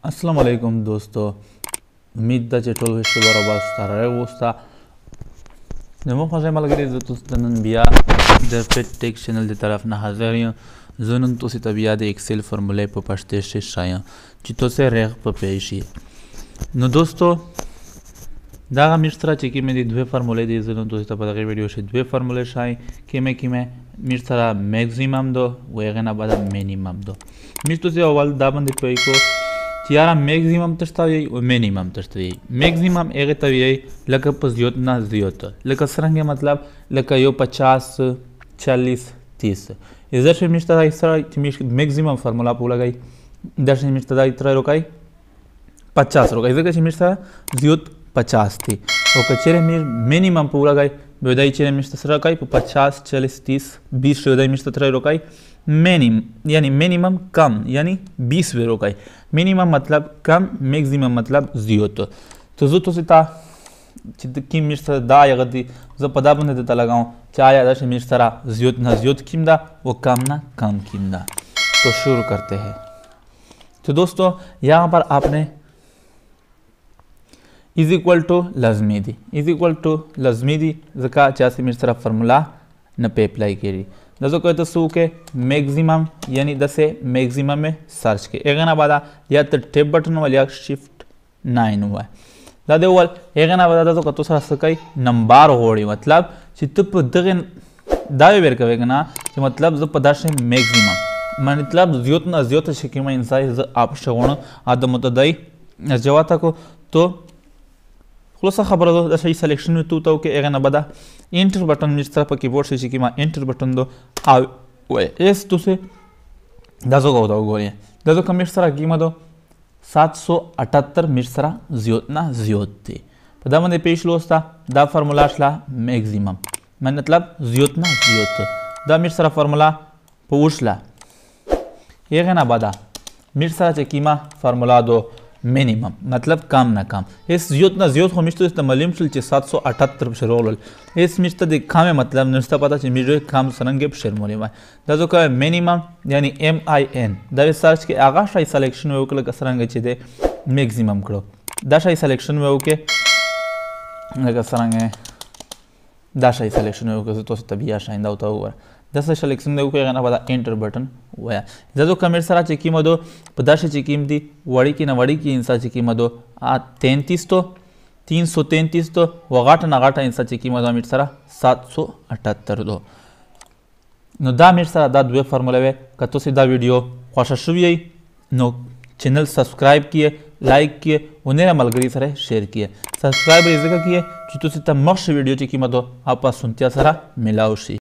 अस्सलाम वालेकुम दोस्तों, उम्मीद ده چې ټول وشته برابر ستاره وستا نو خو زما لګري د تاسو نن بیا د فټ ټیک چینل دی طرف نه حاضر یم. زه نن تاسو ته بیا د ایکسل فرمولې په پښتو کې شایم چې تاسو رغ په پیشي. نو دوستو دا میشتره چې کې مې د دوه فرمولې دی زه نن تاسو ته په دغه ویډیو کې دوه فرمولې شای کې مې میشتره میکسیمم دو و هغه نه بعد مینیمم دو. میشتو اول دا باندې کوي کو یارا میکسیمم تشتوي او مینیمم تشتوي. میکسیمم هغه ته وی لکه په زیات نه زیات لکه څنګه مطلب لکه یو 50 40 30 اذا شي مشته دا سره چې میکسیمم فرمولا په لګای دا شي مشته دا تر روکای 50 روکای ځکه چې مشته زیات 50 تھی او کچره مینیمم په لګای به دای چې مشته سره کای په 50 40 30 20 شو دای مشته تر روکای यानी मिनिमम कम यानी 20 वेरो का मिनिमम मतलब कम मैक्सिमम मतलब ज़्यादा. तो जो तो सिता की मिश्र दा या गति जो पदा बंदे देता लगाऊं चाहे आदर्श मिश्रा ज़्यादा ना ज़्यादा कीमदा वो कम ना कम कीमदा. तो शुरू करते हैं. तो दोस्तों यहाँ पर आपने इज इक्वल टू लाजमी दी इज इक्वल टू लाजमी दी जका चाहे मिश्रा फार्मूला न पे अप्लाई करी दसो कहते सू के मैक्सिमम यानी दसे मैक्सिमम में सर्च के एक ना बादा या तो टेप बटन वाले या शिफ्ट 9 हुआ है दादे वाल एक ना बादा तो कतो सा सकाई नंबर होड़ी मतलब चित्त दगे दावे बेर कवे ना कि मतलब जो पदार्थ मैक्सिमम मतलब ज्योत ना ज्योत शिकिमा इंसान आप शगुण आदम मुतदई जवाता को तो خلاصه خبره ده د شي سلیکشن تو تو کې اغه نه بدا انټر بٹن میچ طرف په کیبورډ شي کې ما انټر بٹن دو او اس تو سے دازو کو دا وګورئ دازو کوم میچ سره کیما دو 778 میچ سره زیات نه زیات دی په دا باندې پیش لوستا دا فرمولا شلا میکسیمم مطلب زیات نه زیات دا میچ سره فرمولا په وشلا اغه نه بدا میچ سره چې کیما فرمولا دو मिनिमम मतलब कम ना कम इस ज़्यादा ना ज़्यादा हो मिश्त इस्तेमाल मिशल चे 778 शरोल इस मिश्त दिखा में मतलब निश्चित पता चे मिश्र कम सनंगे शर मोले में दाजो का मिनिमम यानी MIN दावे सर्च के आगाश आई सिलेक्शन में ओके कसरंगे चे दे मैक्सिमम करो दाश आई सिलेक्शन में ओके कसरंगे दाश आई सिलेक्शन में ओके तो तभी आशाइंदा होता हुआ दस सिलेक्शन में ओके ना पता एंटर बटन हुआ जदो कमेर सरा चेकी मदो पदाश चेकीम दी वड़ी की न वड़ी की इंसा चेकी मदो आ 33 तो 333 तो वगाटा नगाटा इंसा चेकी मदो मिट सरा 778 दो नो दा मिट सरा दा दुए फार्मूला वे कतो सीधा वीडियो खुश शुभी नो चैनल सब्सक्राइब किए लाइक किए उन्हें मलगरी सरे शेयर किए सब्सक्राइब इस जगह किए कि तो सीधा मक्ष वीडियो चेकी मदो आप सुनतिया सरा मिलाओशी.